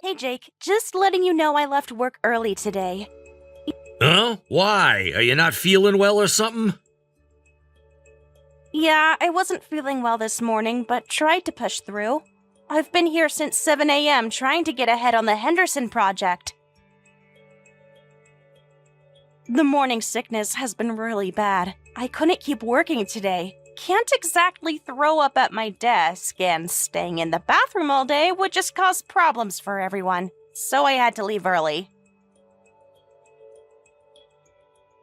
Hey Jake, just letting you know I left work early today. Huh? Why? Are you not feeling well or something? Yeah, I wasn't feeling well this morning, but tried to push through. I've been here since 7 a.m. trying to get ahead on the Henderson project. The morning sickness has been really bad. I couldn't keep working today. Can't exactly throw up at my desk, and staying in the bathroom all day would just cause problems for everyone. So I had to leave early.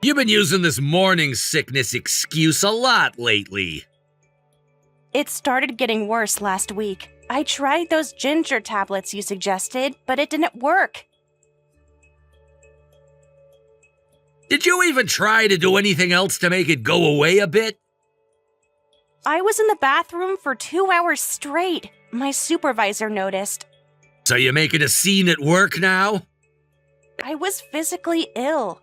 You've been using this morning sickness excuse a lot lately. It started getting worse last week. I tried those ginger tablets you suggested, but it didn't work. Did you even try to do anything else to make it go away a bit? I was in the bathroom for 2 hours straight. My supervisor noticed. So you're making a scene at work now? I was physically ill.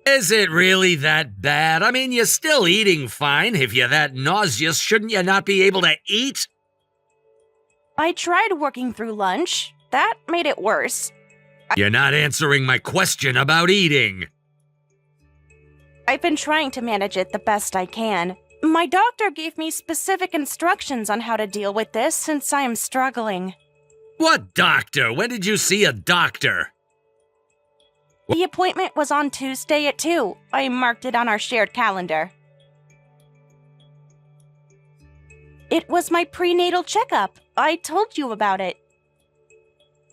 Is it really that bad? I mean, you're still eating fine. If you're that nauseous, shouldn't you not be able to eat? I tried working through lunch. That made it worse. You're not answering my question about eating. I've been trying to manage it the best I can. My doctor gave me specific instructions on how to deal with this since I am struggling. What doctor? When did you see a doctor? The appointment was on Tuesday at 2. I marked it on our shared calendar. It was my prenatal checkup. I told you about it.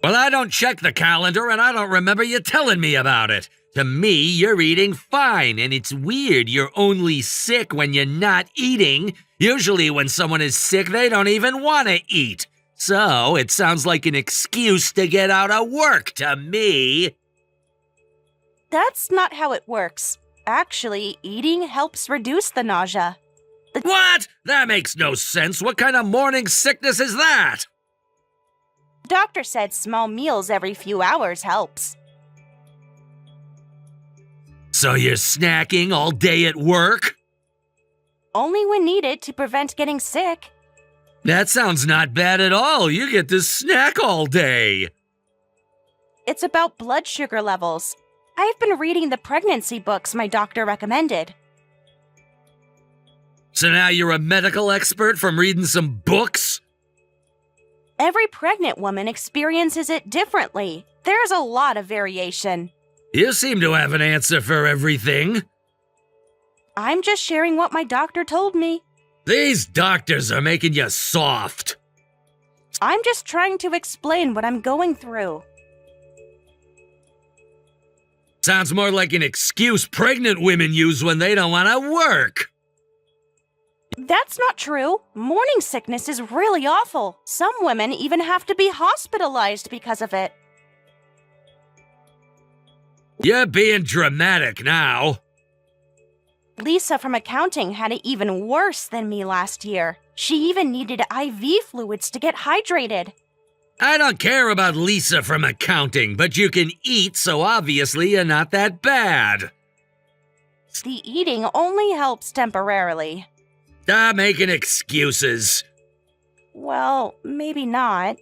Well, I don't check the calendar, and I don't remember you telling me about it. To me, you're eating fine, and it's weird you're only sick when you're not eating. Usually when someone is sick, they don't even want to eat. So, it sounds like an excuse to get out of work to me. That's not how it works. Actually, eating helps reduce the nausea. What? That makes no sense. What kind of morning sickness is that? The doctor said small meals every few hours helps. So you're snacking all day at work? Only when needed to prevent getting sick. That sounds not bad at all. You get to snack all day. It's about blood sugar levels. I've been reading the pregnancy books my doctor recommended. So now you're a medical expert from reading some books? Every pregnant woman experiences it differently. There's a lot of variation. You seem to have an answer for everything. I'm just sharing what my doctor told me. These doctors are making you soft. I'm just trying to explain what I'm going through. Sounds more like an excuse pregnant women use when they don't want to work. That's not true. Morning sickness is really awful. Some women even have to be hospitalized because of it. You're being dramatic now. Lisa from accounting had it even worse than me last year. She even needed IV fluids to get hydrated. I don't care about Lisa from accounting, but you can eat, so obviously you're not that bad. The eating only helps temporarily. Stop making excuses. Well, maybe not.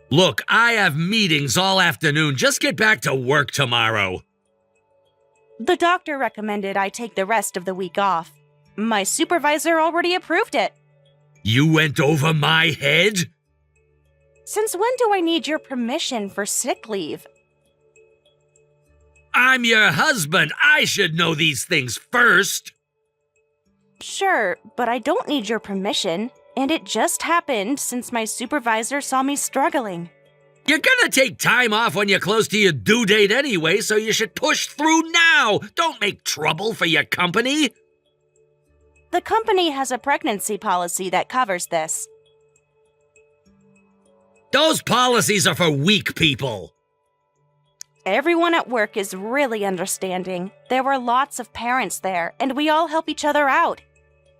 Look, I have meetings all afternoon. Just get back to work tomorrow. The doctor recommended I take the rest of the week off. My supervisor already approved it. You went over my head? Since when do I need your permission for sick leave? I'm your husband. I should know these things first. Sure, but I don't need your permission. And it just happened since my supervisor saw me struggling. You're gonna take time off when you're close to your due date anyway, so you should push through now. Don't make trouble for your company. The company has a pregnancy policy that covers this. Those policies are for weak people. Everyone at work is really understanding. There were lots of parents there, and we all help each other out.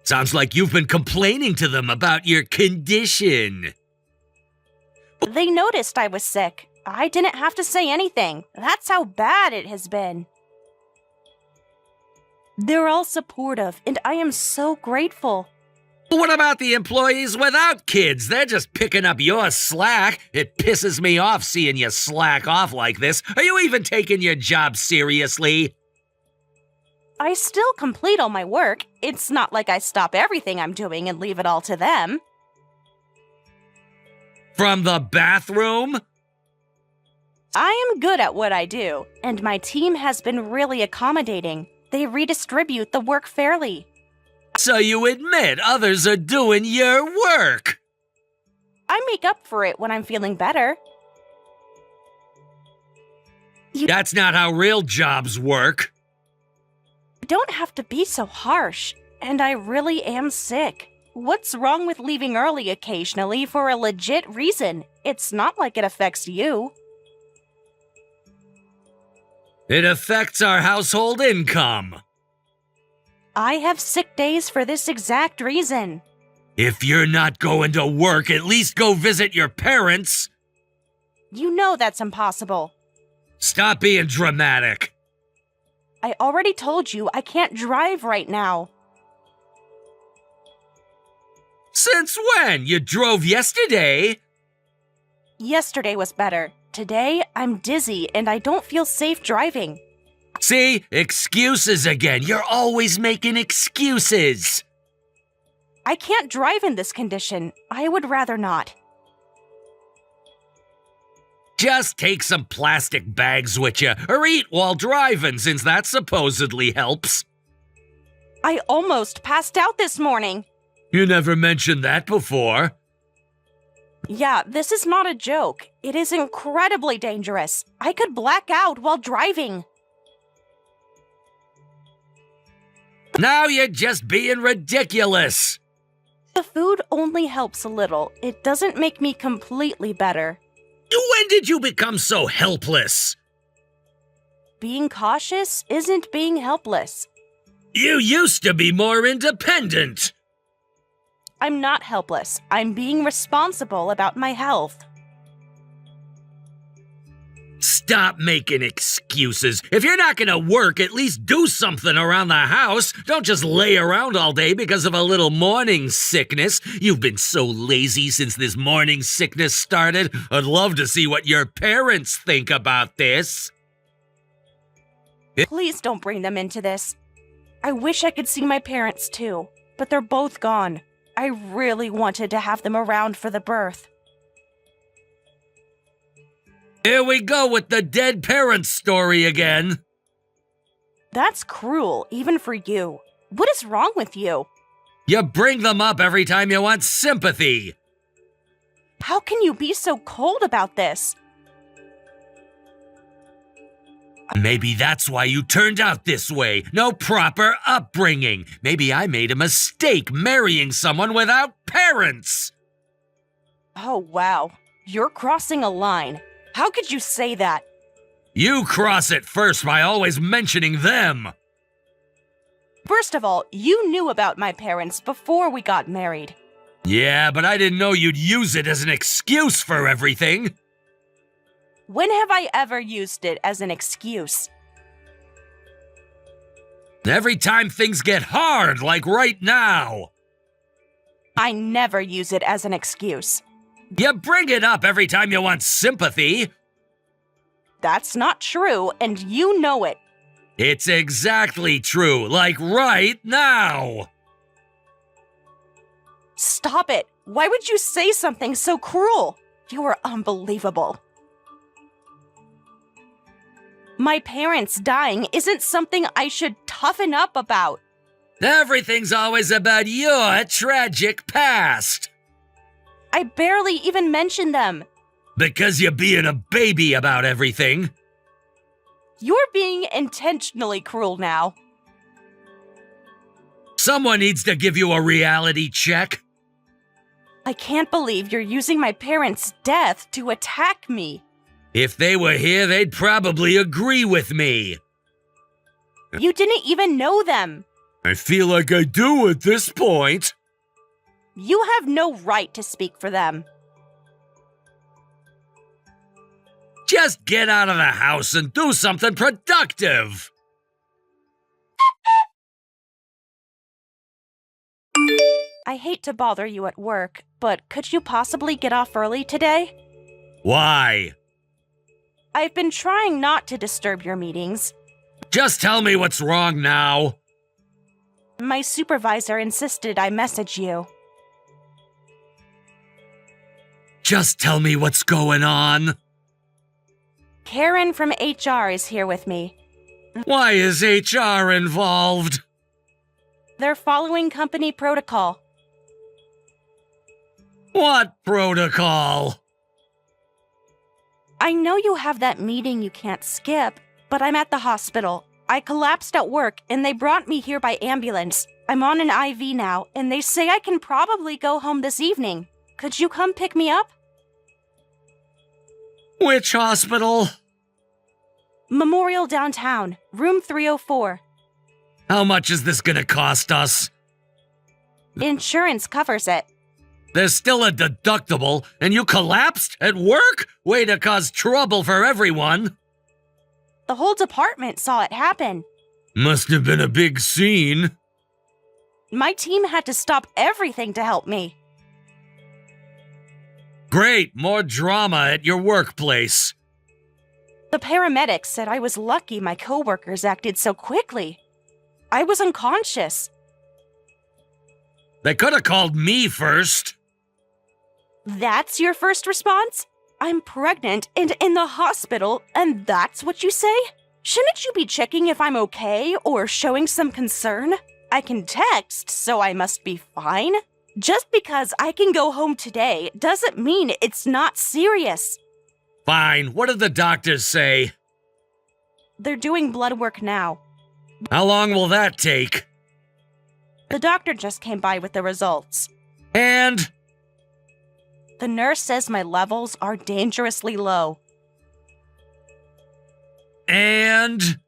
Sounds like you've been complaining to them about your condition. They noticed I was sick. I didn't have to say anything. That's how bad it has been. They're all supportive, and I am so grateful. What about the employees without kids? They're just picking up your slack. It pisses me off seeing you slack off like this. Are you even taking your job seriously? I still complete all my work. It's not like I stop everything I'm doing and leave it all to them. From the bathroom? I am good at what I do, and my team has been really accommodating. They redistribute the work fairly. So you admit others are doing your work? I make up for it when I'm feeling better. That's not how real jobs work. You don't have to be so harsh, and I really am sick. What's wrong with leaving early occasionally for a legit reason? It's not like it affects you. It affects our household income. I have sick days for this exact reason. If you're not going to work, at least go visit your parents. You know that's impossible. Stop being dramatic. I already told you I can't drive right now. Since when? You drove yesterday? Yesterday was better. Today, I'm dizzy and I don't feel safe driving. See? Excuses again. You're always making excuses. I can't drive in this condition. I would rather not. Just take some plastic bags with you, or eat while driving, since that supposedly helps. I almost passed out this morning. You never mentioned that before. Yeah, this is not a joke. It is incredibly dangerous. I could black out while driving. Now you're just being ridiculous. The food only helps a little. It doesn't make me completely better. When did you become so helpless? Being cautious isn't being helpless. You used to be more independent. I'm not helpless. I'm being responsible about my health. Stop making excuses. If you're not gonna work, at least do something around the house. Don't just lay around all day because of a little morning sickness. You've been so lazy since this morning sickness started. I'd love to see what your parents think about this. Please don't bring them into this. I wish I could see my parents too, but they're both gone. I really wanted to have them around for the birth. Here we go with the dead parents story again. That's cruel, even for you. What is wrong with you? You bring them up every time you want sympathy. How can you be so cold about this? Maybe that's why you turned out this way. No proper upbringing. Maybe I made a mistake marrying someone without parents. Oh, wow. You're crossing a line. How could you say that? You cross it first by always mentioning them. First of all, you knew about my parents before we got married. Yeah, but I didn't know you'd use it as an excuse for everything. When have I ever used it as an excuse? Every time things get hard, like right now. I never use it as an excuse. You bring it up every time you want sympathy. That's not true, and you know it. It's exactly true, like right now. Stop it. Why would you say something so cruel? You are unbelievable. My parents dying isn't something I should toughen up about. Everything's always about your tragic past. I barely even mentioned them. Because you're being a baby about everything. You're being intentionally cruel now. Someone needs to give you a reality check. I can't believe you're using my parents' death to attack me. If they were here, they'd probably agree with me. You didn't even know them. I feel like I do at this point. You have no right to speak for them. Just get out of the house and do something productive. I hate to bother you at work, but could you possibly get off early today? Why? I've been trying not to disturb your meetings. Just tell me what's wrong now. My supervisor insisted I message you. Just tell me what's going on. Karen from HR is here with me. Why is HR involved? They're following company protocol. What protocol? I know you have that meeting you can't skip, but I'm at the hospital. I collapsed at work and they brought me here by ambulance. I'm on an IV now, and they say I can probably go home this evening. Could you come pick me up? Which hospital? Memorial Downtown, room 304. How much is this gonna cost us? Insurance covers it. There's still a deductible, and you collapsed at work? Way to cause trouble for everyone. The whole department saw it happen. Must have been a big scene. My team had to stop everything to help me. Great, more drama at your workplace. The paramedics said I was lucky my coworkers acted so quickly. I was unconscious. They could have called me first. That's your first response? I'm pregnant and in the hospital, and that's what you say? Shouldn't you be checking if I'm okay or showing some concern? I can text, so I must be fine. Just because I can go home today doesn't mean it's not serious. Fine, what did the doctors say? They're doing blood work now. How long will that take? The doctor just came by with the results. And? The nurse says my levels are dangerously low. And?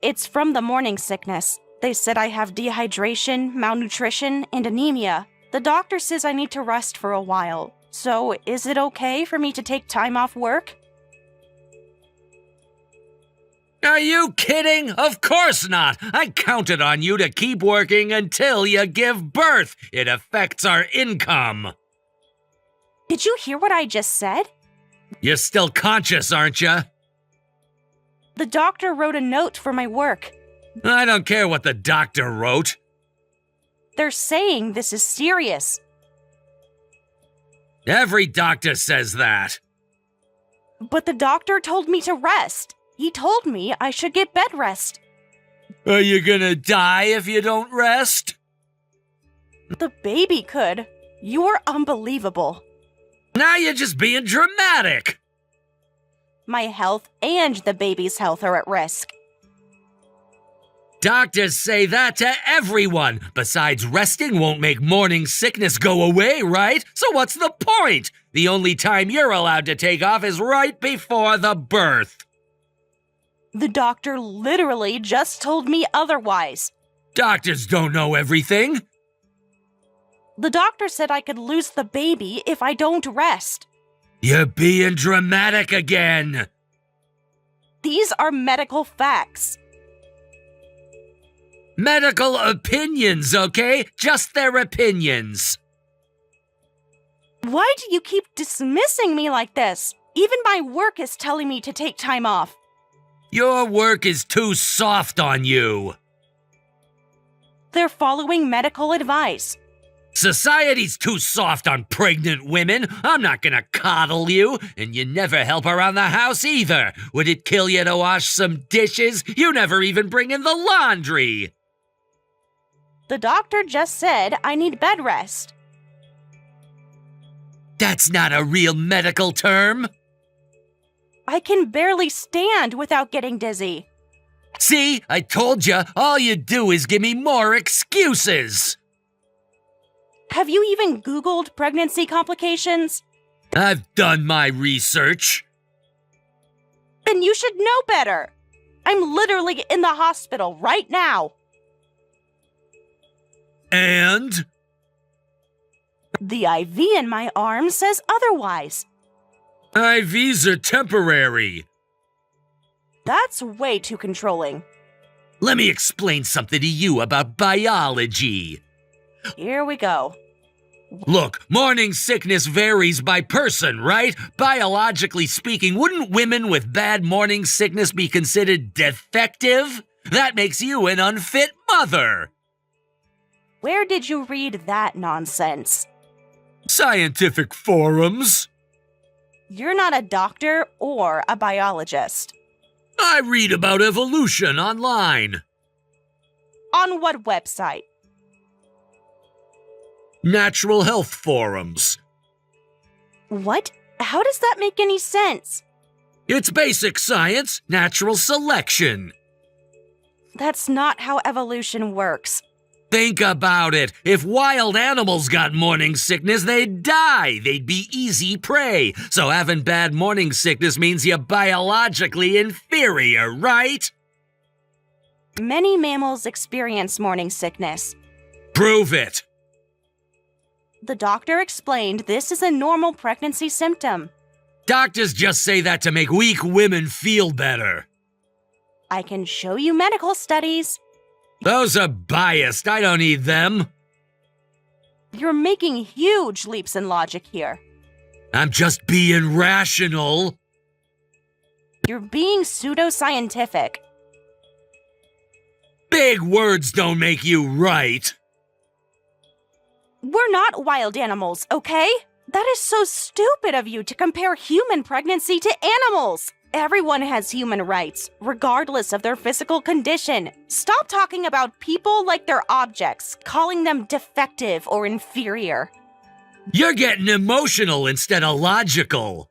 It's from the morning sickness. They said I have dehydration, malnutrition, and anemia. The doctor says I need to rest for a while. So, is it okay for me to take time off work? Are you kidding? Of course not! I counted on you to keep working until you give birth. It affects our income. Did you hear what I just said? You're still conscious, aren't you? The doctor wrote a note for my work. I don't care what the doctor wrote. They're saying this is serious. Every doctor says that. But the doctor told me to rest. He told me I should get bed rest. Are you gonna die if you don't rest? The baby could. You're unbelievable. Now you're just being dramatic. My health and the baby's health are at risk. Doctors say that to everyone. Besides, resting won't make morning sickness go away, right? So what's the point? The only time you're allowed to take off is right before the birth. The doctor literally just told me otherwise. Doctors don't know everything. The doctor said I could lose the baby if I don't rest. You're being dramatic again. These are medical facts. Medical opinions, okay? Just their opinions. Why do you keep dismissing me like this? Even my work is telling me to take time off. Your work is too soft on you. They're following medical advice. Society's too soft on pregnant women. I'm not gonna coddle you, and you never help around the house either. Would it kill you to wash some dishes? You never even bring in the laundry. The doctor just said I need bed rest. That's not a real medical term. I can barely stand without getting dizzy. See, I told you, all you do is give me more excuses. Have you even Googled pregnancy complications? I've done my research. Then you should know better. I'm literally in the hospital right now. And? The IV in my arm says otherwise. IVs are temporary. That's way too controlling. Let me explain something to you about biology. Here we go. Look, morning sickness varies by person, right? Biologically speaking, wouldn't women with bad morning sickness be considered defective? That makes you an unfit mother. Where did you read that nonsense? Scientific forums. You're not a doctor or a biologist. I read about evolution online. On what website? Natural health forums. What? How does that make any sense? It's basic science, natural selection. That's not how evolution works. Think about it. If wild animals got morning sickness, they'd die. They'd be easy prey. So having bad morning sickness means you're biologically inferior, right? Many mammals experience morning sickness. Prove it. The doctor explained this is a normal pregnancy symptom. Doctors just say that to make weak women feel better. I can show you medical studies. Those are biased. I don't need them. You're making huge leaps in logic here. I'm just being rational. You're being pseudoscientific. Big words don't make you right. We're not wild animals, okay? That is so stupid of you to compare human pregnancy to animals. Everyone has human rights, regardless of their physical condition. Stop talking about people like they're objects, calling them defective or inferior. You're getting emotional instead of logical.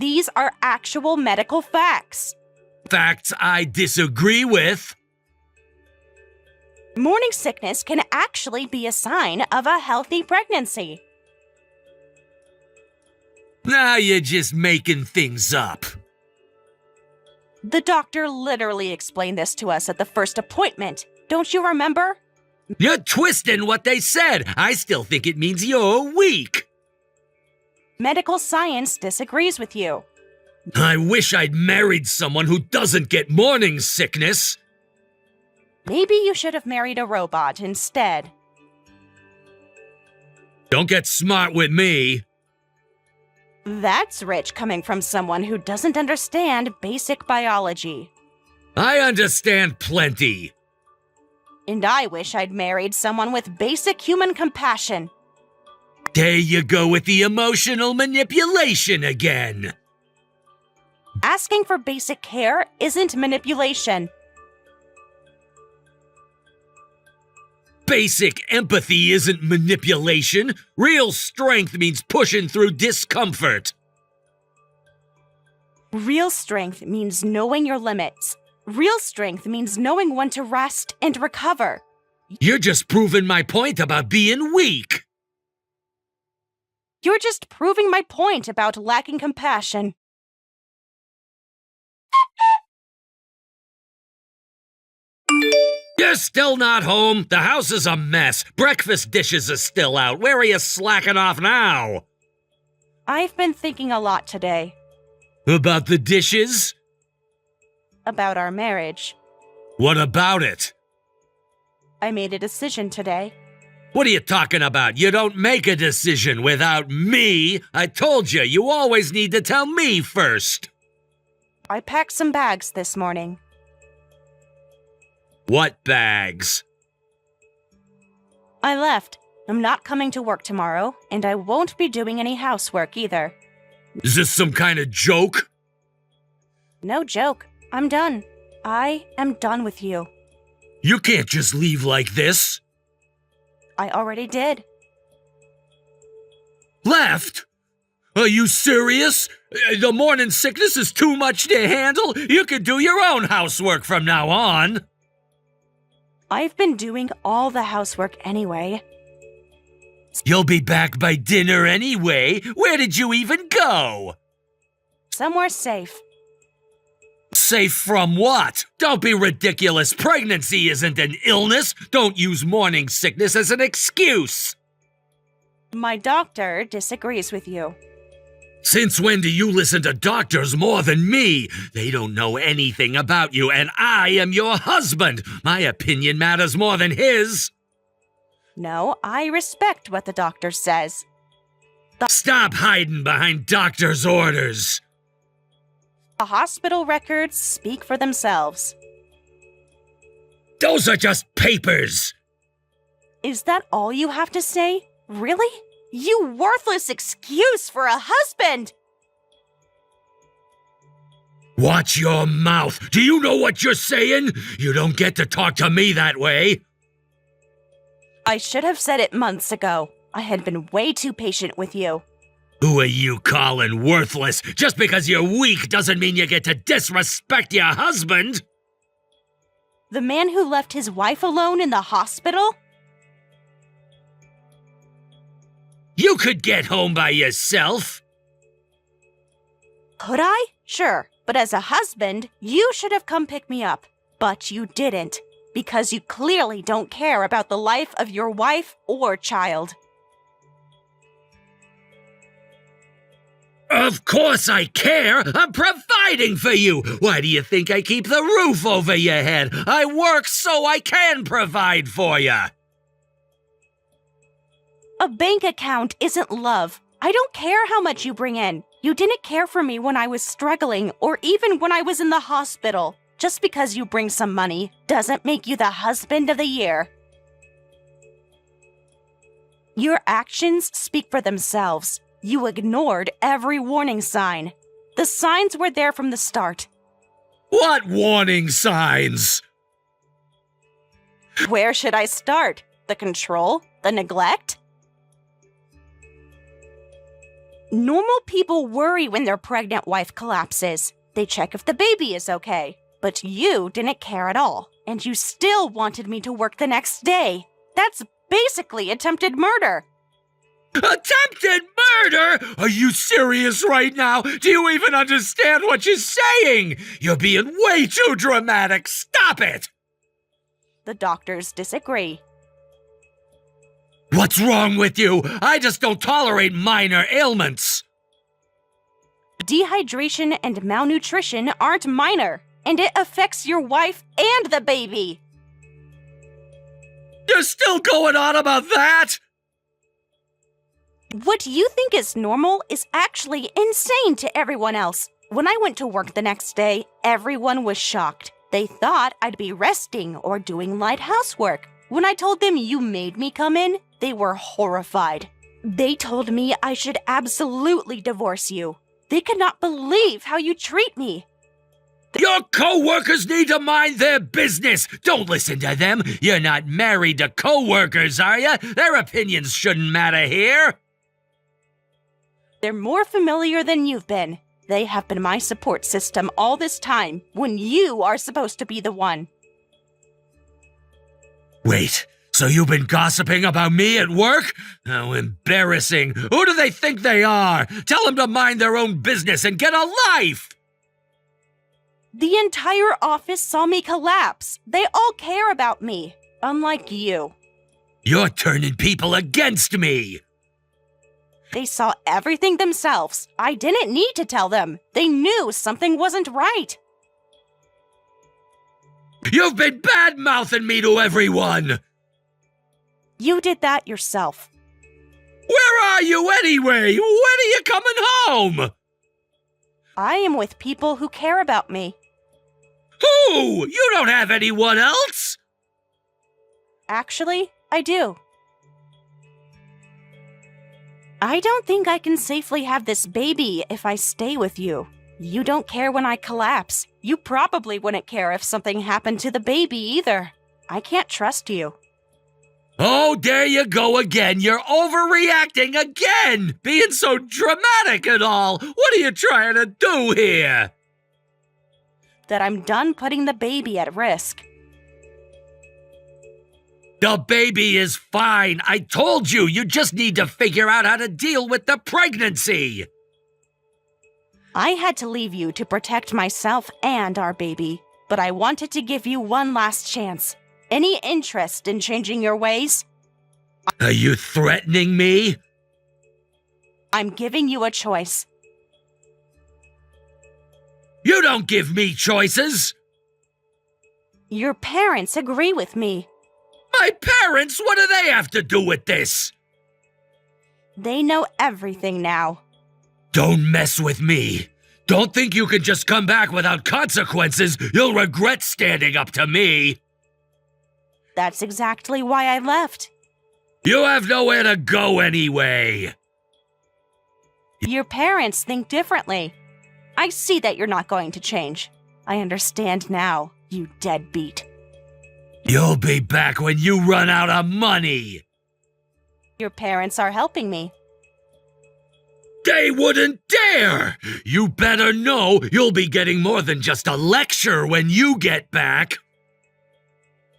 These are actual medical facts. Facts I disagree with. Morning sickness can actually be a sign of a healthy pregnancy. Now you're just making things up. The doctor literally explained this to us at the first appointment. Don't you remember? You're twisting what they said. I still think it means you're weak. Medical science disagrees with you. I wish I'd married someone who doesn't get morning sickness. Maybe you should have married a robot instead. Don't get smart with me. That's rich coming from someone who doesn't understand basic biology. I understand plenty. And I wish I'd married someone with basic human compassion. There you go with the emotional manipulation again. Asking for basic care isn't manipulation. Basic empathy isn't manipulation. Real strength means pushing through discomfort. Real strength means knowing your limits. Real strength means knowing when to rest and recover. You're just proving my point about being weak. You're just proving my point about lacking compassion. You're still not home. The house is a mess. Breakfast dishes are still out. Where are you slacking off now? I've been thinking a lot today About the dishes? about our marriage. What about it? I made a decision today. What are you talking about? You don't make a decision without me. I told you, you always need to tell me first. I packed some bags this morning. What bags? I left. I'm not coming to work tomorrow, and I won't be doing any housework either. Is this some kind of joke? No joke. I'm done. I am done with you. You can't just leave like this. I already did. Left? Are you serious? The morning sickness is too much to handle. You can do your own housework from now on. I've been doing all the housework anyway. You'll be back by dinner anyway. Where did you even go? Somewhere safe. Safe from what? Don't be ridiculous. Pregnancy isn't an illness. Don't use morning sickness as an excuse. My doctor disagrees with you. Since when do you listen to doctors more than me? They don't know anything about you, and I am your husband. My opinion matters more than his. No, I respect what the doctor says. Stop hiding behind doctor's orders. The hospital records speak for themselves. Those are just papers. Is that all you have to say? Really? You worthless excuse for a husband! Watch your mouth. Do you know what you're saying? You don't get to talk to me that way. I should have said it months ago. I had been way too patient with you. Who are you calling worthless? Just because you're weak doesn't mean you get to disrespect your husband. The man who left his wife alone in the hospital? You could get home by yourself. Could I? Sure. But as a husband, you should have come pick me up. But you didn't, because you clearly don't care about the life of your wife or child. Of course I care. I'm providing for you. Why do you think I keep the roof over your head? I work so I can provide for you. A bank account isn't love. I don't care how much you bring in. You didn't care for me when I was struggling or even when I was in the hospital. Just because you bring some money doesn't make you the husband of the year. Your actions speak for themselves. You ignored every warning sign. The signs were there from the start. What warning signs? Where should I start? The control? The neglect? Normal people worry when their pregnant wife collapses. They check if the baby is okay. But you didn't care at all, and you still wanted me to work the next day. That's basically attempted murder. Attempted murder? Are you serious right now? Do you even understand what you're saying? You're being way too dramatic. Stop it! The doctors disagree. What's wrong with you? I just don't tolerate minor ailments. Dehydration and malnutrition aren't minor, and it affects your wife and the baby. You're still going on about that? What you think is normal is actually insane to everyone else. When I went to work the next day, everyone was shocked. They thought I'd be resting or doing light housework. When I told them you made me come in, they were horrified. They told me I should absolutely divorce you. They could not believe how you treat me. Your co-workers need to mind their business. Don't listen to them. You're not married to co-workers, are you? Their opinions shouldn't matter here. They're more familiar than you've been. They have been my support system all this time, when you are supposed to be the one. Wait, so you've been gossiping about me at work? How embarrassing. Who do they think they are? Tell them to mind their own business and get a life. The entire office saw me collapse. They all care about me, unlike you. You're turning people against me. They saw everything themselves. I didn't need to tell them. They knew something wasn't right. You've been bad-mouthing me to everyone. You did that yourself. Where are you anyway? When are you coming home? I am with people who care about me. Who? You don't have anyone else? Actually, I do. I don't think I can safely have this baby if I stay with you. You don't care when I collapse. You probably wouldn't care if something happened to the baby either. I can't trust you. Oh, there you go again. You're overreacting again. Being so dramatic and all. What are you trying to do here? That I'm done putting the baby at risk. The baby is fine. I told you. You just need to figure out how to deal with the pregnancy. I had to leave you to protect myself and our baby, but I wanted to give you one last chance. Any interest in changing your ways? Are you threatening me? I'm giving you a choice. You don't give me choices. Your parents agree with me. My parents? What do they have to do with this? They know everything now. Don't mess with me. Don't think you can just come back without consequences. You'll regret standing up to me. That's exactly why I left. You have nowhere to go anyway. Your parents think differently. I see that you're not going to change. I understand now, you deadbeat. You'll be back when you run out of money. Your parents are helping me. They wouldn't dare! You better know you'll be getting more than just a lecture when you get back.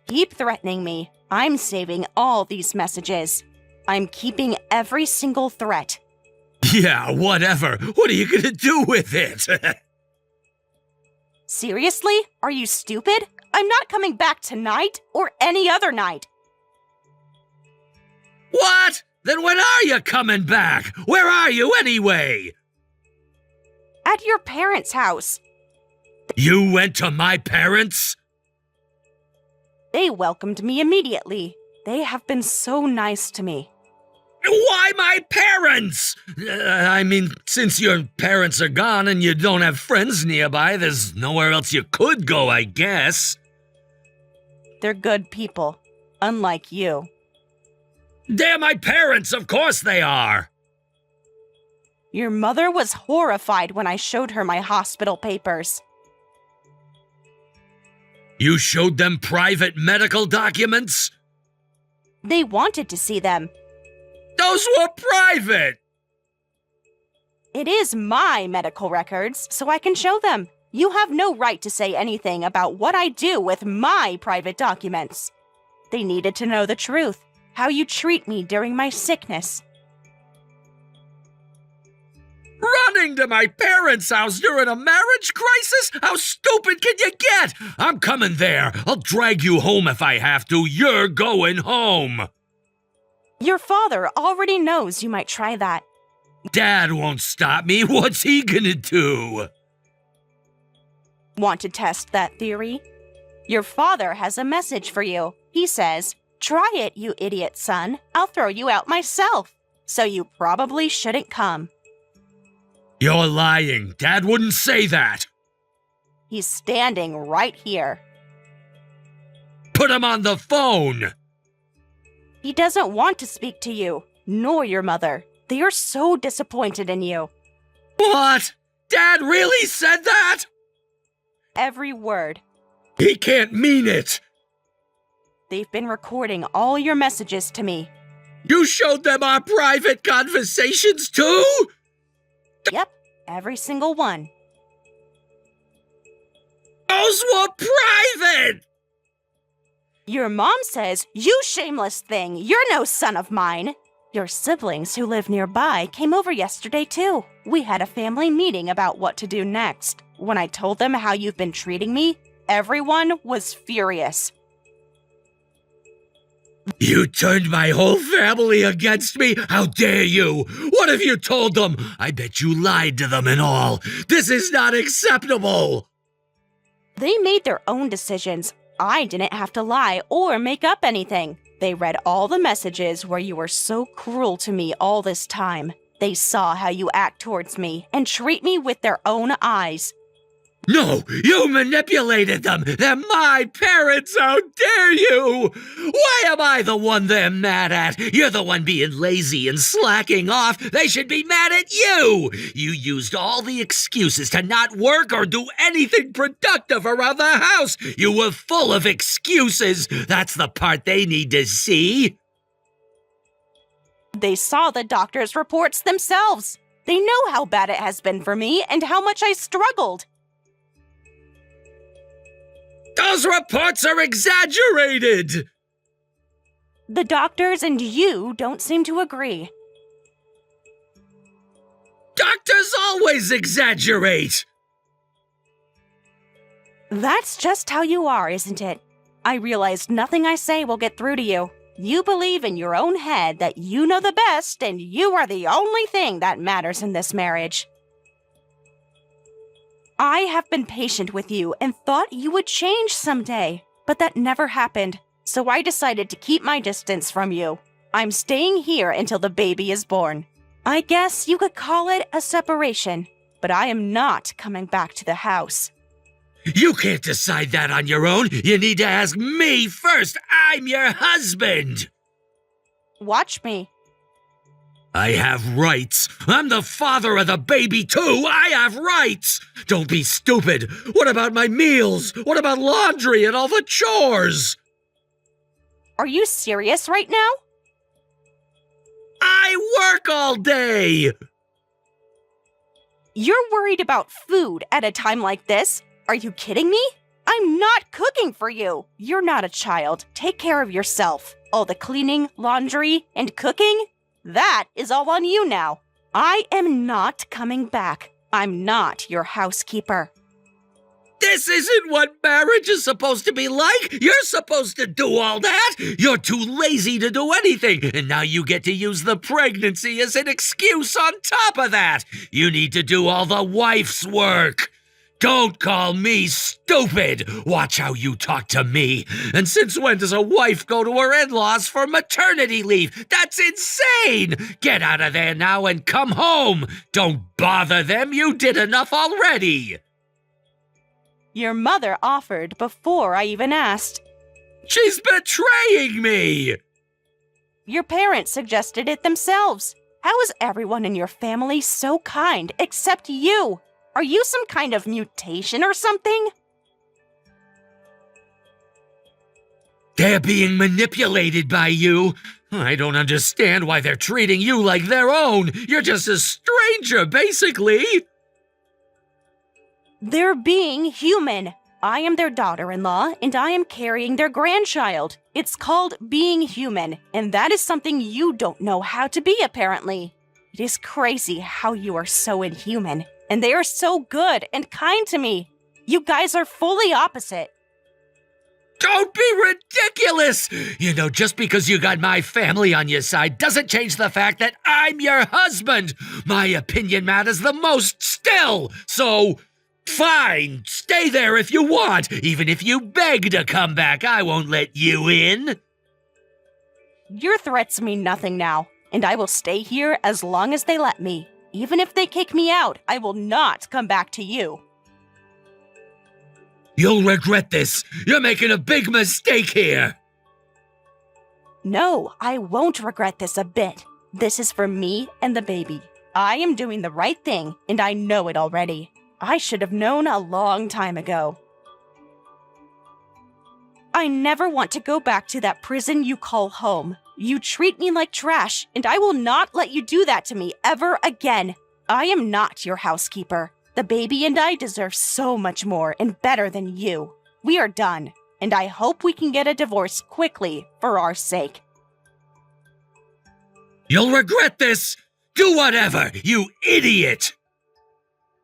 Keep threatening me. I'm saving all these messages. I'm keeping every single threat. Yeah, whatever. What are you gonna do with it? Seriously? Are you stupid? I'm not coming back tonight or any other night. What? Then when are you coming back? Where are you anyway? At your parents' house. You went to my parents'? They welcomed me immediately. They have been so nice to me. Why my parents? I mean, since your parents are gone and you don't have friends nearby, there's nowhere else you could go, I guess. They're good people, unlike you. They're my parents, of course they are. Your mother was horrified when I showed her my hospital papers. You showed them private medical documents? They wanted to see them. Those were private! It is my medical records, so I can show them. You have no right to say anything about what I do with my private documents. They needed to know the truth, how you treat me during my sickness. Running to my parents' house during a marriage crisis? How stupid can you get? I'm coming there. I'll drag you home if I have to. You're going home. Your father already knows you might try that. Dad won't stop me. What's he gonna do? Want to test that theory? Your father has a message for you. He says, "Try it, you idiot son. I'll throw you out myself." So you probably shouldn't come. You're lying. Dad wouldn't say that. He's standing right here. Put him on the phone. He doesn't want to speak to you, nor your mother. They are so disappointed in you. What? Dad really said that? Every word. He can't mean it. They've been recording all your messages to me. You showed them our private conversations too? Yep, every single one. Those were private! Your mom says, "You shameless thing, you're no son of mine." Your siblings who live nearby came over yesterday too. We had a family meeting about what to do next. When I told them how you've been treating me, everyone was furious. You turned my whole family against me? How dare you? What have you told them? I bet you lied to them and all. This is not acceptable. They made their own decisions. I didn't have to lie or make up anything. They read all the messages where you were so cruel to me all this time. They saw how you act towards me and treat me with their own eyes. No, you manipulated them. They're my parents. How dare you? Why am I the one they're mad at? You're the one being lazy and slacking off. They should be mad at you. You used all the excuses to not work or do anything productive around the house. You were full of excuses. That's the part they need to see. They saw the doctor's reports themselves. They know how bad it has been for me and how much I struggled. Those reports are exaggerated! The doctors and you don't seem to agree. Doctors always exaggerate! That's just how you are, isn't it? I realize nothing I say will get through to you. You believe in your own head that you know the best and you are the only thing that matters in this marriage. I have been patient with you and thought you would change someday, but that never happened. So I decided to keep my distance from you. I'm staying here until the baby is born. I guess you could call it a separation, but I am not coming back to the house. You can't decide that on your own. You need to ask me first. I'm your husband. Watch me. I have rights. I'm the father of the baby, too. I have rights. Don't be stupid. What about my meals? What about laundry and all the chores? Are you serious right now? I work all day. You're worried about food at a time like this? Are you kidding me? I'm not cooking for you. You're not a child. Take care of yourself. All the cleaning, laundry, and cooking? That is all on you now. I am not coming back. I'm not your housekeeper. This isn't what marriage is supposed to be like. You're supposed to do all that. You're too lazy to do anything, and now you get to use the pregnancy as an excuse on top of that. You need to do all the wife's work. Don't call me stupid. Watch how you talk to me. And since when does a wife go to her in-laws for maternity leave? That's insane. Get out of there now and come home. Don't bother them. You did enough already. Your mother offered before I even asked. She's betraying me. Your parents suggested it themselves. How is everyone in your family so kind except you? Are you some kind of mutation or something? They're being manipulated by you. I don't understand why they're treating you like their own. You're just a stranger, basically. They're being human. I am their daughter-in-law, and I am carrying their grandchild. It's called being human, and that is something you don't know how to be, apparently. It is crazy how you are so inhuman. And they are so good and kind to me. You guys are fully opposite. Don't be ridiculous! You know, just because you got my family on your side doesn't change the fact that I'm your husband. My opinion matters the most still. So, fine, stay there if you want. Even if you beg to come back, I won't let you in. Your threats mean nothing now, and I will stay here as long as they let me. Even if they kick me out, I will not come back to you. You'll regret this. You're making a big mistake here. No, I won't regret this a bit. This is for me and the baby. I am doing the right thing, and I know it already. I should have known a long time ago. I never want to go back to that prison you call home. You treat me like trash, and I will not let you do that to me ever again. I am not your housekeeper. The baby and I deserve so much more and better than you. We are done, and I hope we can get a divorce quickly for our sake. You'll regret this. Do whatever, you idiot.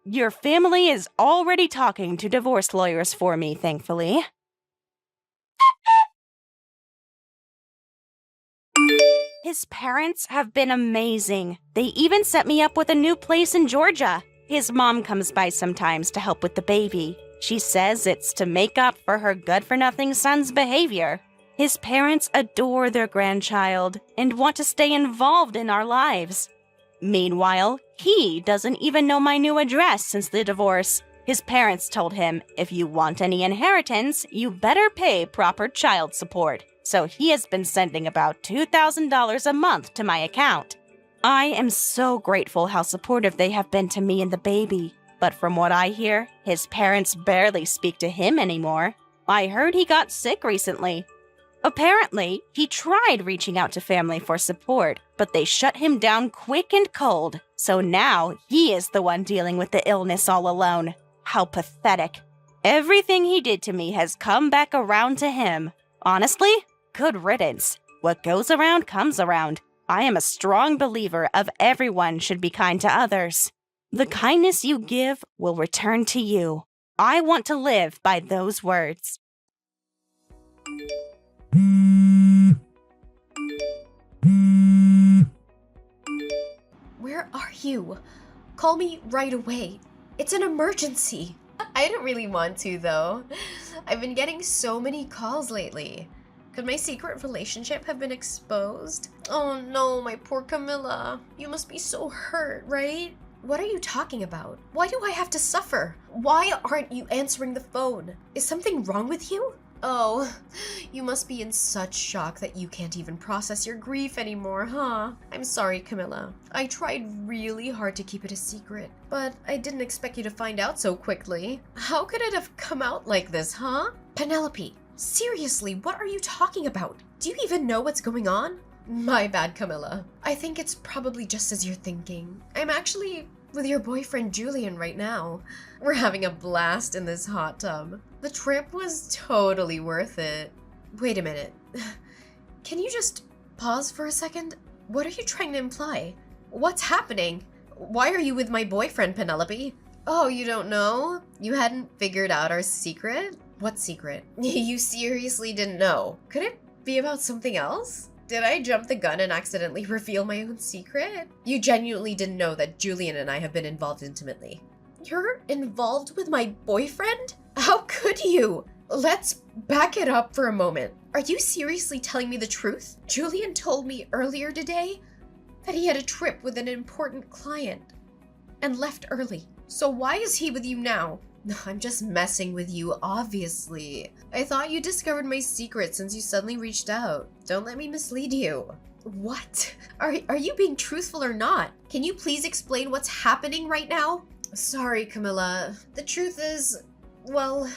Your family is already talking to divorce lawyers for me, thankfully. His parents have been amazing. They even set me up with a new place in Georgia. His mom comes by sometimes to help with the baby. She says it's to make up for her good-for-nothing son's behavior. His parents adore their grandchild and want to stay involved in our lives. Meanwhile, he doesn't even know my new address since the divorce. His parents told him, if you want any inheritance, you better pay proper child support. So he has been sending about $2,000 a month to my account. I am so grateful how supportive they have been to me and the baby. But from what I hear, his parents barely speak to him anymore. I heard he got sick recently. Apparently, he tried reaching out to family for support, but they shut him down quick and cold. So now he is the one dealing with the illness all alone. How pathetic. Everything he did to me has come back around to him. Honestly, good riddance. What goes around comes around. I am a strong believer of everyone should be kind to others. The kindness you give will return to you. I want to live by those words. Where are you? Call me right away. It's an emergency. I don't really want to, though. I've been getting so many calls lately. Could my secret relationship have been exposed? Oh no, my poor Camilla. You must be so hurt, right? What are you talking about? Why do I have to suffer? Why aren't you answering the phone? Is something wrong with you? Oh, you must be in such shock that you can't even process your grief anymore, huh? I'm sorry, Camilla. I tried really hard to keep it a secret, but I didn't expect you to find out so quickly. How could it have come out like this, huh? Penelope, seriously, what are you talking about? Do you even know what's going on? My bad, Camilla. I think it's probably just as you're thinking. I'm actually with your boyfriend Julian right now. We're having a blast in this hot tub. The trip was totally worth it. Wait a minute. Can you just pause for a second? What are you trying to imply? What's happening? Why are you with my boyfriend, Penelope? Oh, you don't know? You hadn't figured out our secret? What secret? You seriously didn't know? Could it be about something else? Did I jump the gun and accidentally reveal my own secret? You genuinely didn't know that Julian and I have been involved intimately. You're involved with my boyfriend? How could you? Let's back it up for a moment. Are you seriously telling me the truth? Julian told me earlier today that he had a trip with an important client and left early. So why is he with you now? I'm just messing with you, obviously. I thought you discovered my secret since you suddenly reached out. Don't let me mislead you. What? Are you being truthful or not? Can you please explain what's happening right now? Sorry, Camilla. The truth is, well,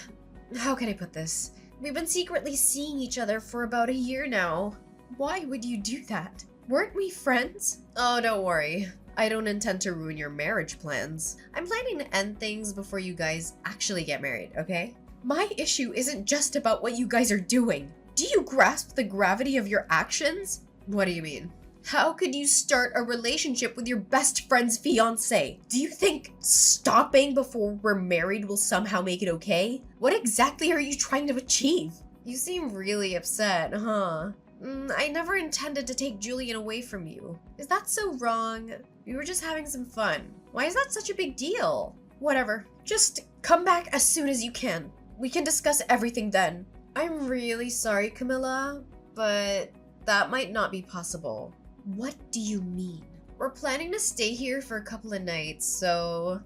how can I put this? We've been secretly seeing each other for about a year now. Why would you do that? Weren't we friends? Oh, don't worry. I don't intend to ruin your marriage plans. I'm planning to end things before you guys actually get married, okay? My issue isn't just about what you guys are doing. Do you grasp the gravity of your actions? What do you mean? How could you start a relationship with your best friend's fiancé? Do you think stopping before we're married will somehow make it okay? What exactly are you trying to achieve? You seem really upset, huh? I never intended to take Julian away from you. Is that so wrong? We were just having some fun. Why is that such a big deal? Whatever. Just come back as soon as you can. We can discuss everything then. I'm really sorry, Camilla, but that might not be possible. What do you mean? We're planning to stay here for a couple of nights, so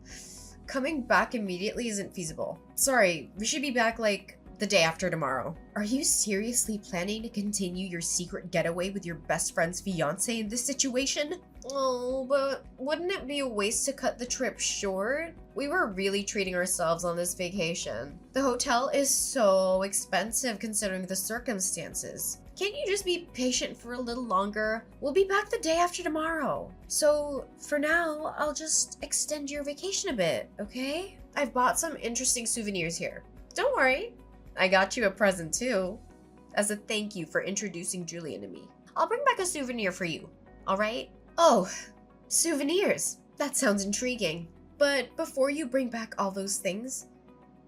coming back immediately isn't feasible. Sorry, we should be back like the day after tomorrow. Are you seriously planning to continue your secret getaway with your best friend's fiancé in this situation? Oh, but wouldn't it be a waste to cut the trip short? We were really treating ourselves on this vacation. The hotel is so expensive considering the circumstances. Can't you just be patient for a little longer? We'll be back the day after tomorrow. So for now, I'll just extend your vacation a bit, okay? I've bought some interesting souvenirs here. Don't worry. I got you a present too, as a thank you for introducing Julian to me. I'll bring back a souvenir for you, all right? Oh, souvenirs. That sounds intriguing. But before you bring back all those things,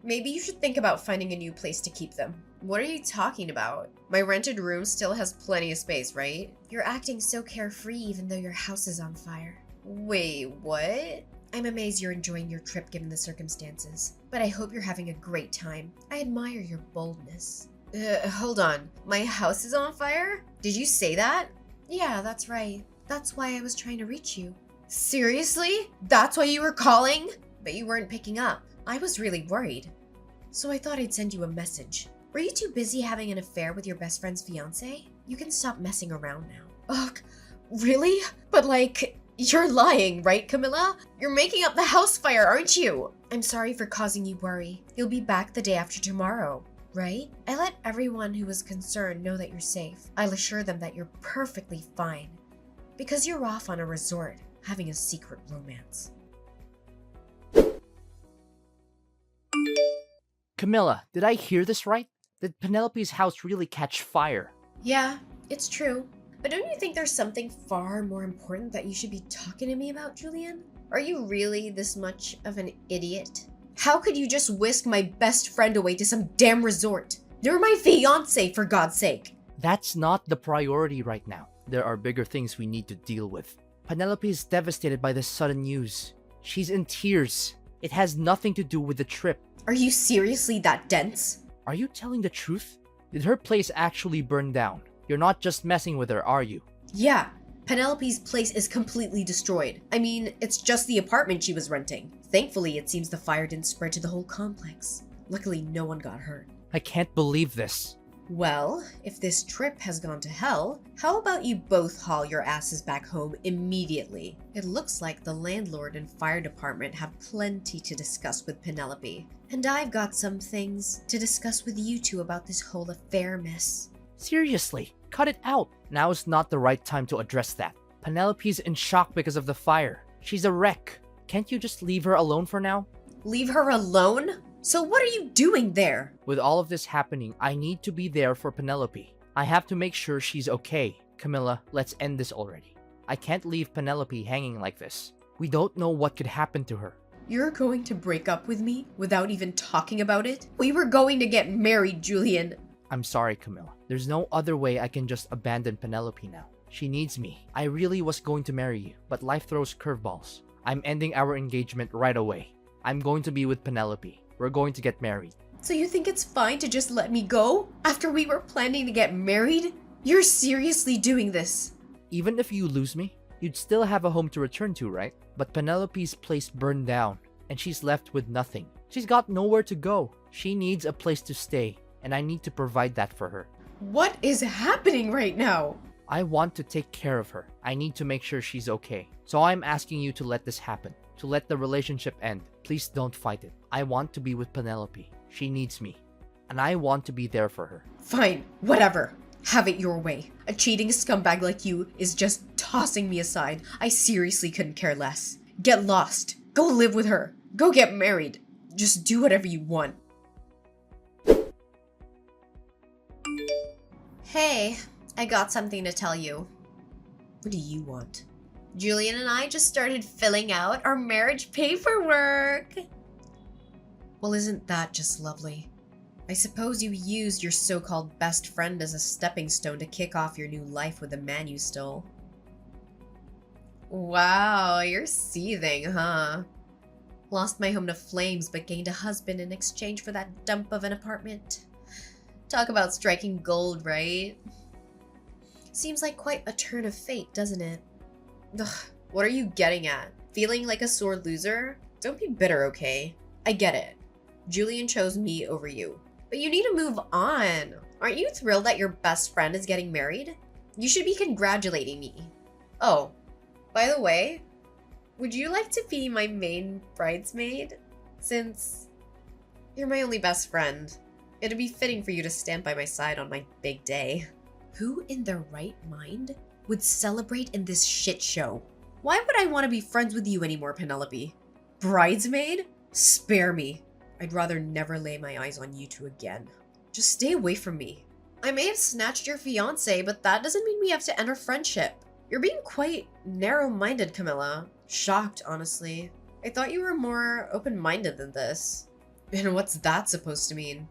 maybe you should think about finding a new place to keep them. What are you talking about? My rented room still has plenty of space, right? You're acting so carefree even though your house is on fire. Wait, what? I'm amazed you're enjoying your trip given the circumstances, but I hope you're having a great time. I admire your boldness. Hold on. My house is on fire? Did you say that? Yeah, that's right. That's why I was trying to reach you. Seriously? That's why you were calling? But you weren't picking up. I was really worried. So I thought I'd send you a message. Were you too busy having an affair with your best friend's fiancé? You can stop messing around now. Ugh, really? But like, you're lying, right, Camilla? You're making up the house fire, aren't you? I'm sorry for causing you worry. You'll be back the day after tomorrow, right? I let everyone who was concerned know that you're safe. I'll assure them that you're perfectly fine. Because you're off on a resort, having a secret romance. Camilla, did I hear this right? Did Penelope's house really catch fire? Yeah, it's true. But don't you think there's something far more important that you should be talking to me about, Julian? Are you really this much of an idiot? How could you just whisk my best friend away to some damn resort? You're my fiancé, for God's sake. That's not the priority right now. There are bigger things we need to deal with. Penelope is devastated by the sudden news. She's in tears. It has nothing to do with the trip. Are you seriously that dense? Are you telling the truth? Did her place actually burn down? You're not just messing with her, are you? Yeah, Penelope's place is completely destroyed. I mean, it's just the apartment she was renting. Thankfully, it seems the fire didn't spread to the whole complex. Luckily, no one got hurt. I can't believe this. Well, if this trip has gone to hell, how about you both haul your asses back home immediately? It looks like the landlord and fire department have plenty to discuss with Penelope. And I've got some things to discuss with you two about this whole affair, miss. Seriously, cut it out. Now is not the right time to address that. Penelope's in shock because of the fire. She's a wreck. Can't you just leave her alone for now? Leave her alone? So what are you doing there? With all of this happening, I need to be there for Penelope. I have to make sure she's okay. Camilla, let's end this already. I can't leave Penelope hanging like this. We don't know what could happen to her. You're going to break up with me without even talking about it? We were going to get married, Julian. I'm sorry, Camilla. There's no other way I can just abandon Penelope now. She needs me. I really was going to marry you, but life throws curveballs. I'm ending our engagement right away. I'm going to be with Penelope. We're going to get married. So you think it's fine to just let me go after we were planning to get married? You're seriously doing this? Even if you lose me, you'd still have a home to return to, right? But Penelope's place burned down, and she's left with nothing. She's got nowhere to go. She needs a place to stay, and I need to provide that for her. What is happening right now? I want to take care of her. I need to make sure she's okay. So I'm asking you to let this happen, to let the relationship end. Please don't fight it. I want to be with Penelope. She needs me, and I want to be there for her. Fine, whatever. Have it your way. A cheating scumbag like you is just tossing me aside. I seriously couldn't care less. Get lost. Go live with her. Go get married. Just do whatever you want. Hey, I got something to tell you. What do you want? Julian and I just started filling out our marriage paperwork. Well, isn't that just lovely? I suppose you used your so-called best friend as a stepping stone to kick off your new life with the man you stole. Wow, you're seething, huh? Lost my home to flames but gained a husband in exchange for that dump of an apartment. Talk about striking gold, right? Seems like quite a turn of fate, doesn't it? Ugh, what are you getting at? Feeling like a sore loser? Don't be bitter, okay? I get it. Julian chose me over you. But you need to move on. Aren't you thrilled that your best friend is getting married? You should be congratulating me. Oh, by the way, would you like to be my main bridesmaid? Since you're my only best friend, it'd be fitting for you to stand by my side on my big day. Who in their right mind would celebrate in this shit show? Why would I want to be friends with you anymore, Penelope? Bridesmaid? Spare me. I'd rather never lay my eyes on you two again. Just stay away from me. I may have snatched your fiancé, but that doesn't mean we have to end our friendship. You're being quite narrow-minded, Camilla. Shocked, honestly. I thought you were more open-minded than this. And what's that supposed to mean?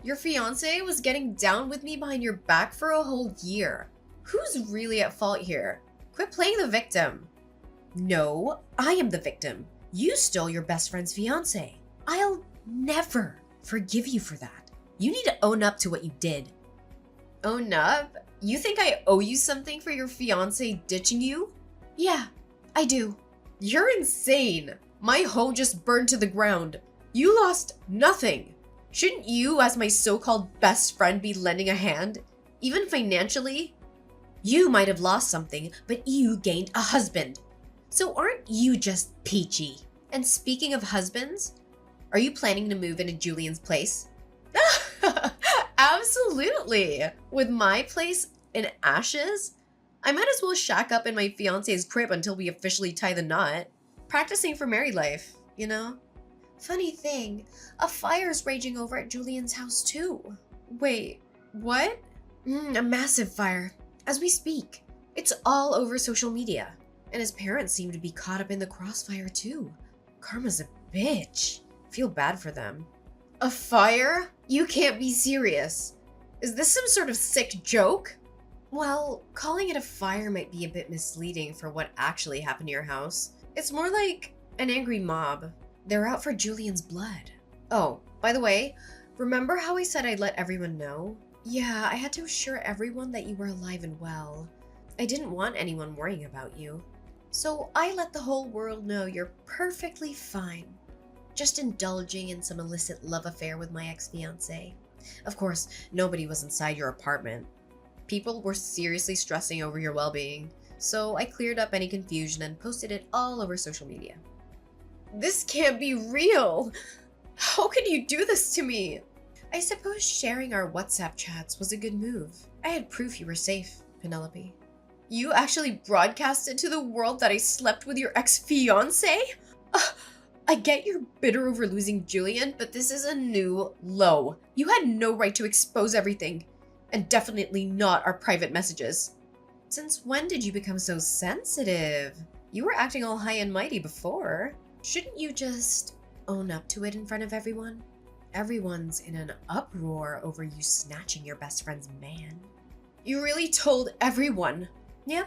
Your fiancé was getting down with me behind your back for a whole year. Who's really at fault here? Quit playing the victim. No, I am the victim. You stole your best friend's fiancé. I'll never forgive you for that. You need to own up to what you did. Own up? You think I owe you something for your fiancé ditching you? Yeah, I do. You're insane. My home just burned to the ground. You lost nothing. Shouldn't you, as my so-called best friend, be lending a hand? Even financially? You might have lost something, but you gained a husband. So aren't you just peachy? And speaking of husbands, are you planning to move into Julian's place? Absolutely! With my place in ashes, I might as well shack up in my fiancé's crib until we officially tie the knot. Practicing for married life, you know? Funny thing, a fire's raging over at Julian's house too. Wait, what? A massive fire. As we speak. It's all over social media. And his parents seem to be caught up in the crossfire too. Karma's a bitch. Feel bad for them. A fire? You can't be serious. Is this some sort of sick joke? Well, calling it a fire might be a bit misleading for what actually happened to your house. It's more like an angry mob. They're out for Julian's blood. Oh, by the way, remember how I said I'd let everyone know? Yeah, I had to assure everyone that you were alive and well. I didn't want anyone worrying about you. So I let the whole world know you're perfectly fine. Just indulging in some illicit love affair with my ex-fiancé. Of course, nobody was inside your apartment. People were seriously stressing over your well-being, so I cleared up any confusion and posted it all over social media. This can't be real! How could you do this to me? I suppose sharing our WhatsApp chats was a good move. I had proof you were safe, Penelope. You actually broadcasted to the world that I slept with your ex-fiancé? I get you're bitter over losing Julian, but this is a new low. You had no right to expose everything, and definitely not our private messages. Since when did you become so sensitive? You were acting all high and mighty before. Shouldn't you just own up to it in front of everyone? Everyone's in an uproar over you snatching your best friend's man. You really told everyone. Yeah,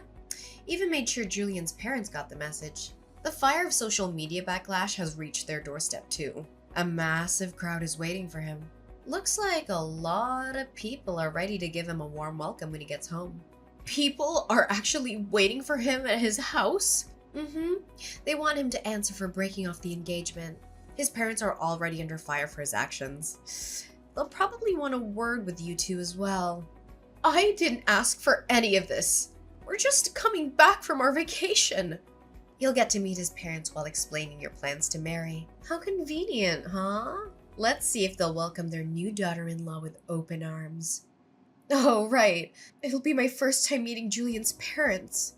even made sure Julian's parents got the message. The fire of social media backlash has reached their doorstep too. A massive crowd is waiting for him. Looks like a lot of people are ready to give him a warm welcome when he gets home. People are actually waiting for him at his house? They want him to answer for breaking off the engagement. His parents are already under fire for his actions. They'll probably want a word with you two as well. I didn't ask for any of this. We're just coming back from our vacation. You'll get to meet his parents while explaining your plans to marry. How convenient, huh? Let's see if they'll welcome their new daughter-in-law with open arms. Oh, right. It'll be my first time meeting Julian's parents.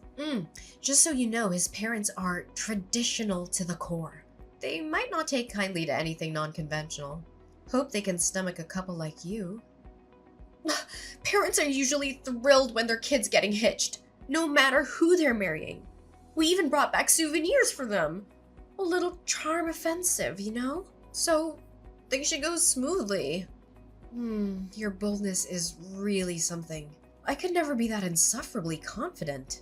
Just so you know, his parents are traditional to the core. They might not take kindly to anything non-conventional. Hope they can stomach a couple like you. Parents are usually thrilled when their kid's getting hitched, no matter who they're marrying. We even brought back souvenirs for them. A little charm offensive, you know? So, things should go smoothly. Your boldness is really something. I could never be that insufferably confident.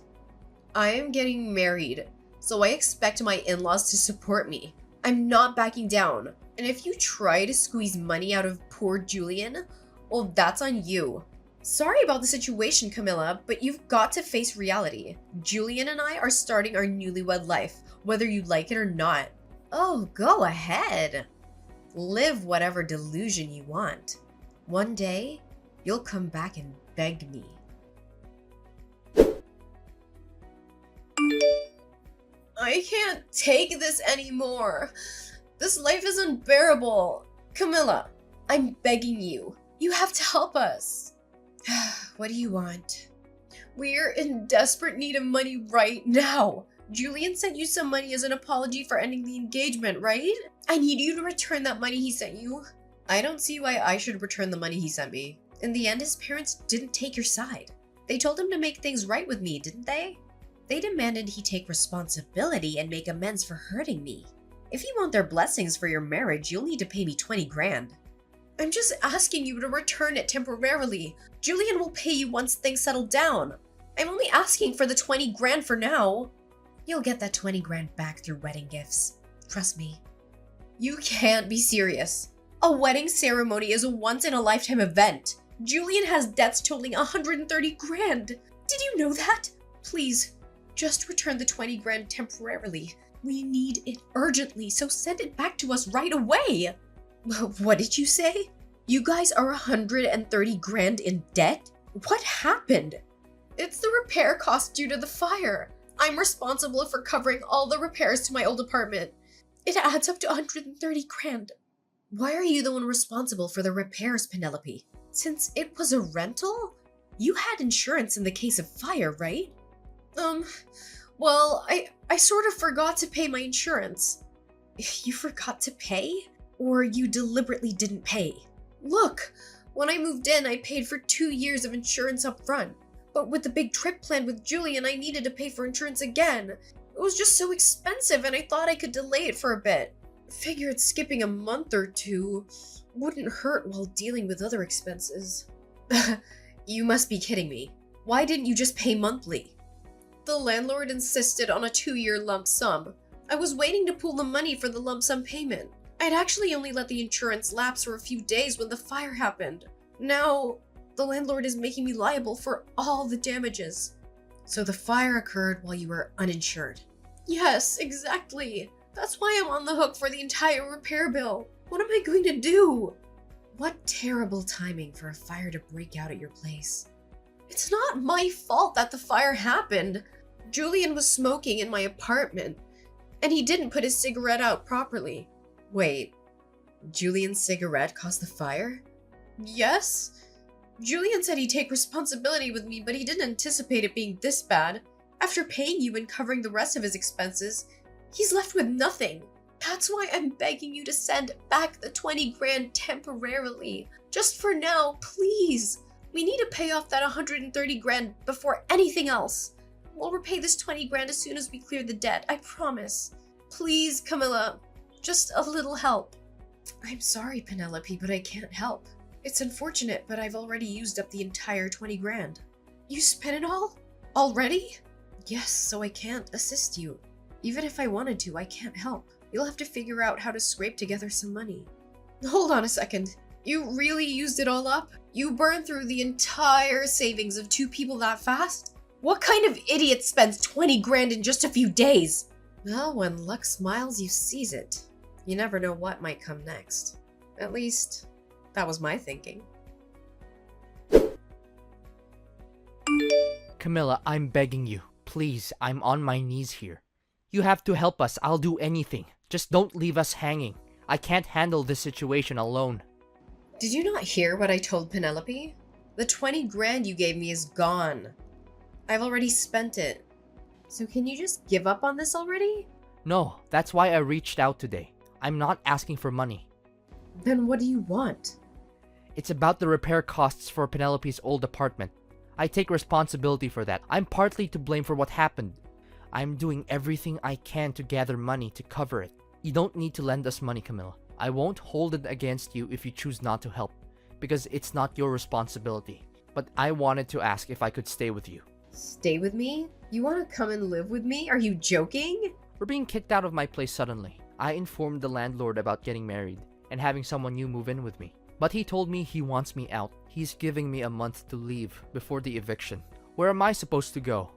I am getting married, so I expect my in-laws to support me. I'm not backing down. And if you try to squeeze money out of poor Julian, well, that's on you. Sorry about the situation, Camilla, but you've got to face reality. Julian and I are starting our newlywed life, whether you like it or not. Oh, go ahead. Live whatever delusion you want. One day, you'll come back and beg me. I can't take this anymore. This life is unbearable. Camilla, I'm begging you. You have to help us. What do you want? We're in desperate need of money right now. Julian sent you some money as an apology for ending the engagement, right? I need you to return that money he sent you. I don't see why I should return the money he sent me. In the end, his parents didn't take your side. They told him to make things right with me, didn't they? They demanded he take responsibility and make amends for hurting me. If you want their blessings for your marriage, you'll need to pay me 20 grand. I'm just asking you to return it temporarily. Julian will pay you once things settle down. I'm only asking for the 20 grand for now. You'll get that 20 grand back through wedding gifts. Trust me. You can't be serious. A wedding ceremony is a once-in-a-lifetime event. Julian has debts totaling 130 grand. Did you know that? Please, just return the 20 grand temporarily. We need it urgently, so send it back to us right away. What did you say? You guys are 130 grand in debt? What happened? It's the repair cost due to the fire. I'm responsible for covering all the repairs to my old apartment. It adds up to 130 grand. Why are you the one responsible for the repairs, Penelope? Since it was a rental? You had insurance in the case of fire, right? Well, I sort of forgot to pay my insurance. You forgot to pay? Or you deliberately didn't pay? Look, when I moved in, I paid for 2 years of insurance up front. But with the big trip planned with Julian, I needed to pay for insurance again. It was just so expensive and I thought I could delay it for a bit. Figured skipping a month or two wouldn't hurt while dealing with other expenses. You must be kidding me. Why didn't you just pay monthly? The landlord insisted on a 2-year lump sum. I was waiting to pool the money for the lump sum payment. I'd actually only let the insurance lapse for a few days when the fire happened. Now, The landlord is making me liable for all the damages. So the fire occurred while you were uninsured? Yes, exactly. That's why I'm on the hook for the entire repair bill. What am I going to do? What terrible timing for a fire to break out at your place. It's not my fault that the fire happened. Julian was smoking in my apartment, and he didn't put his cigarette out properly. Wait, Julian's cigarette caused the fire? Yes. Julian said he'd take responsibility with me, but he didn't anticipate it being this bad. After paying you and covering the rest of his expenses, he's left with nothing. That's why I'm begging you to send back the 20 grand temporarily. Just for now, please. We need to pay off that 130 grand before anything else. We'll repay this 20 grand as soon as we clear the debt, I promise. Please, Camilla, just a little help. I'm sorry, Penelope, but I can't help. It's unfortunate, but I've already used up the entire 20 grand. You spent it all? Already? Yes, so I can't assist you. Even if I wanted to, I can't help. You'll have to figure out how to scrape together some money. Hold on a second. You really used it all up? You burned through the entire savings of 2 people that fast? What kind of idiot spends 20 grand in just a few days? Well, when luck smiles, you seize it. You never know what might come next. At least, that was my thinking. Camilla, I'm begging you. Please, I'm on my knees here. You have to help us. I'll do anything. Just don't leave us hanging. I can't handle this situation alone. Did you not hear what I told Penelope? The 20 grand you gave me is gone. I've already spent it. So can you just give up on this already? No, that's why I reached out today. I'm not asking for money. Then what do you want? It's about the repair costs for Penelope's old apartment. I take responsibility for that. I'm partly to blame for what happened. I'm doing everything I can to gather money to cover it. You don't need to lend us money, Camilla. I won't hold it against you if you choose not to help, because it's not your responsibility. But I wanted to ask if I could stay with you. Stay with me? You want to come and live with me? Are you joking? We're being kicked out of my place suddenly. I informed the landlord about getting married and having someone new move in with me. But he told me he wants me out. He's giving me a month to leave before the eviction. Where am I supposed to go?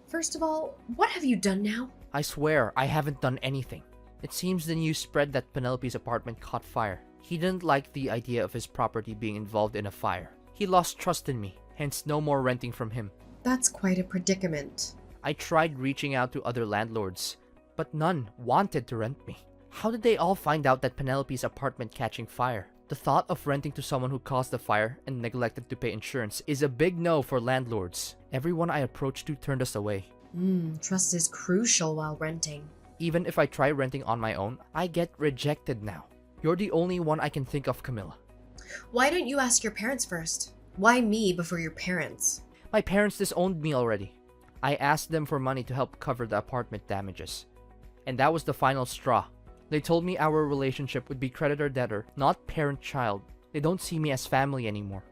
First of all, what have you done now? I swear, I haven't done anything. It seems the news spread that Penelope's apartment caught fire. He didn't like the idea of his property being involved in a fire. He lost trust in me, hence no more renting from him. That's quite a predicament. I tried reaching out to other landlords, but none wanted to rent me. How did they all find out that Penelope's apartment catching fire? The thought of renting to someone who caused the fire and neglected to pay insurance is a big no for landlords. Everyone I approached to turned us away. Trust is crucial while renting. Even if I try renting on my own, I get rejected now. You're the only one I can think of, Camilla. Why don't you ask your parents first? Why me before your parents? My parents disowned me already. I asked them for money to help cover the apartment damages. And that was the final straw. They told me our relationship would be creditor-debtor, not parent-child. They don't see me as family anymore.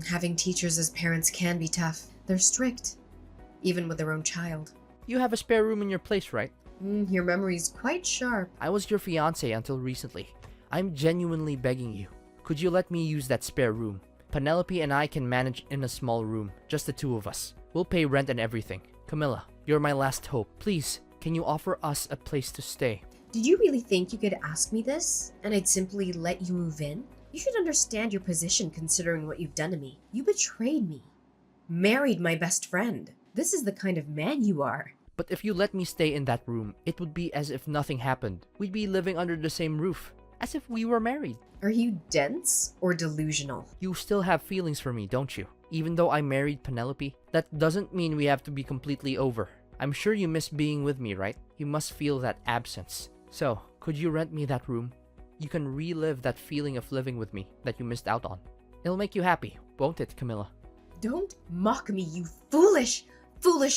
Having teachers as parents can be tough. They're strict, even with their own child. You have a spare room in your place, right? Your memory's quite sharp. I was your fiancé until recently. I'm genuinely begging you. Could you let me use that spare room? Penelope and I can manage in a small room, just the 2 of us. We'll pay rent and everything. Camilla, you're my last hope. Please, can you offer us a place to stay? Did you really think you could ask me this, and I'd simply let you move in? You should understand your position considering what you've done to me. You betrayed me. Married my best friend. This is the kind of man you are. But if you let me stay in that room, it would be as if nothing happened. We'd be living under the same roof, as if we were married. Are you dense or delusional? You still have feelings for me, don't you? Even though I married Penelope, that doesn't mean we have to be completely over. I'm sure you miss being with me, right? You must feel that absence. So, could you rent me that room? You can relive that feeling of living with me that you missed out on. It'll make you happy, won't it, Camilla? Don't mock me, you foolish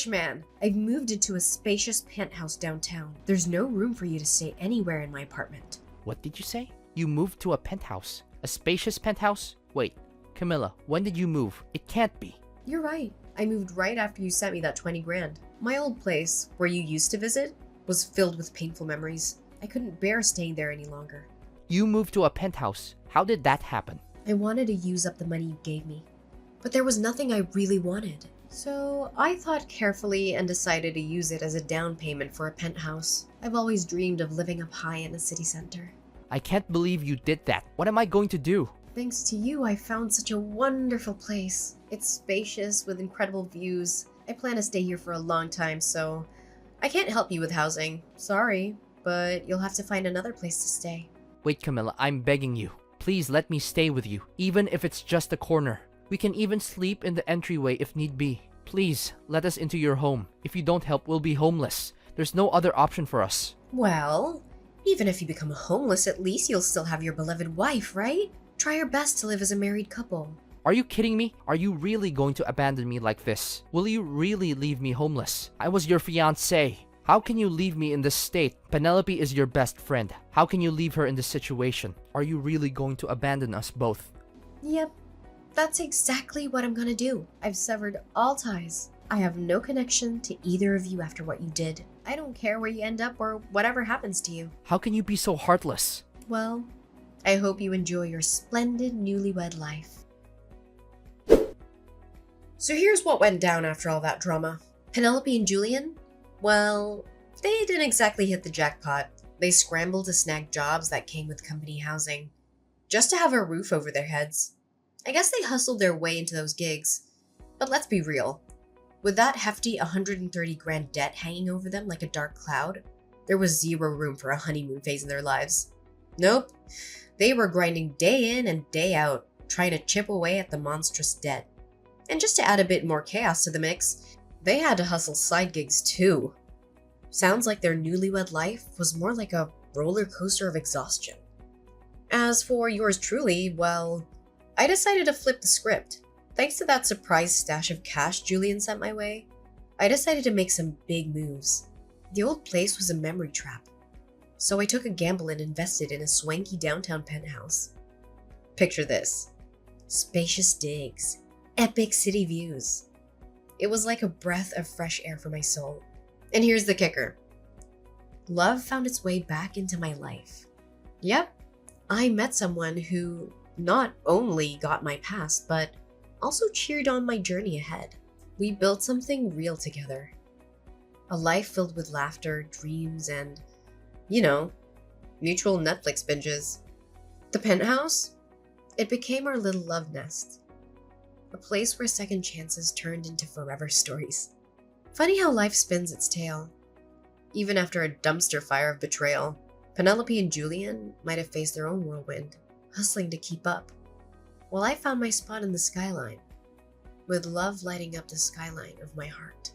man. I've moved into a spacious penthouse downtown. There's no room for you to stay anywhere in my apartment. What did you say? You moved to a penthouse? A spacious penthouse? Wait, Camilla, when did you move? It can't be. You're right. I moved right after you sent me that 20 grand. My old place, where you used to visit, was filled with painful memories. I couldn't bear staying there any longer. You moved to a penthouse. How did that happen? I wanted to use up the money you gave me. but there was nothing I really wanted. So I thought carefully and decided to use it as a down payment for a penthouse. I've always dreamed of living up high in a city center. I can't believe you did that. What am I going to do? Thanks to you, I found such a wonderful place. It's spacious with incredible views. I plan to stay here for a long time, so I can't help you with housing. Sorry, but you'll have to find another place to stay. Wait, Camilla, I'm begging you. Please let me stay with you, even if it's just a corner. We can even sleep in the entryway if need be. Please, let us into your home. If you don't help, we'll be homeless. There's no other option for us. Well, even if you become homeless, at least you'll still have your beloved wife, right? Try your best to live as a married couple. Are you kidding me? Are you really going to abandon me like this? Will you really leave me homeless? I was your fiancé. How can you leave me in this state? Penelope is your best friend. How can you leave her in this situation? Are you really going to abandon us both? Yep, that's exactly what I'm gonna do. I've severed all ties. I have no connection to either of you after what you did. I don't care where you end up or whatever happens to you. How can you be so heartless? Well, I hope you enjoy your splendid newlywed life. So here's what went down after all that drama. Penelope and Julian? Well, they didn't exactly hit the jackpot. They scrambled to snag jobs that came with company housing, just to have a roof over their heads. I guess they hustled their way into those gigs. But let's be real. With that hefty 130 grand debt hanging over them like a dark cloud, there was zero room for a honeymoon phase in their lives. Nope. They were grinding day in and day out, trying to chip away at the monstrous debt. And just to add a bit more chaos to the mix, they had to hustle side gigs too. Sounds like their newlywed life was more like a roller coaster of exhaustion. As for yours truly, well, I decided to flip the script. Thanks to that surprise stash of cash Julian sent my way, I decided to make some big moves. The old place was a memory trap, so I took a gamble and invested in a swanky downtown penthouse. Picture this: spacious digs, epic city views. It was like a breath of fresh air for my soul. And here's the kicker. Love found its way back into my life. Yep, I met someone who not only got my past, but also cheered on my journey ahead. We built something real together. A life filled with laughter, dreams, and, mutual Netflix binges. The penthouse? It became our little love nest. A place where second chances turned into forever stories. Funny how life spins its tale. Even after a dumpster fire of betrayal, Penelope and Julian might have faced their own whirlwind, hustling to keep up, while I found my spot in the skyline, with love lighting up the skyline of my heart.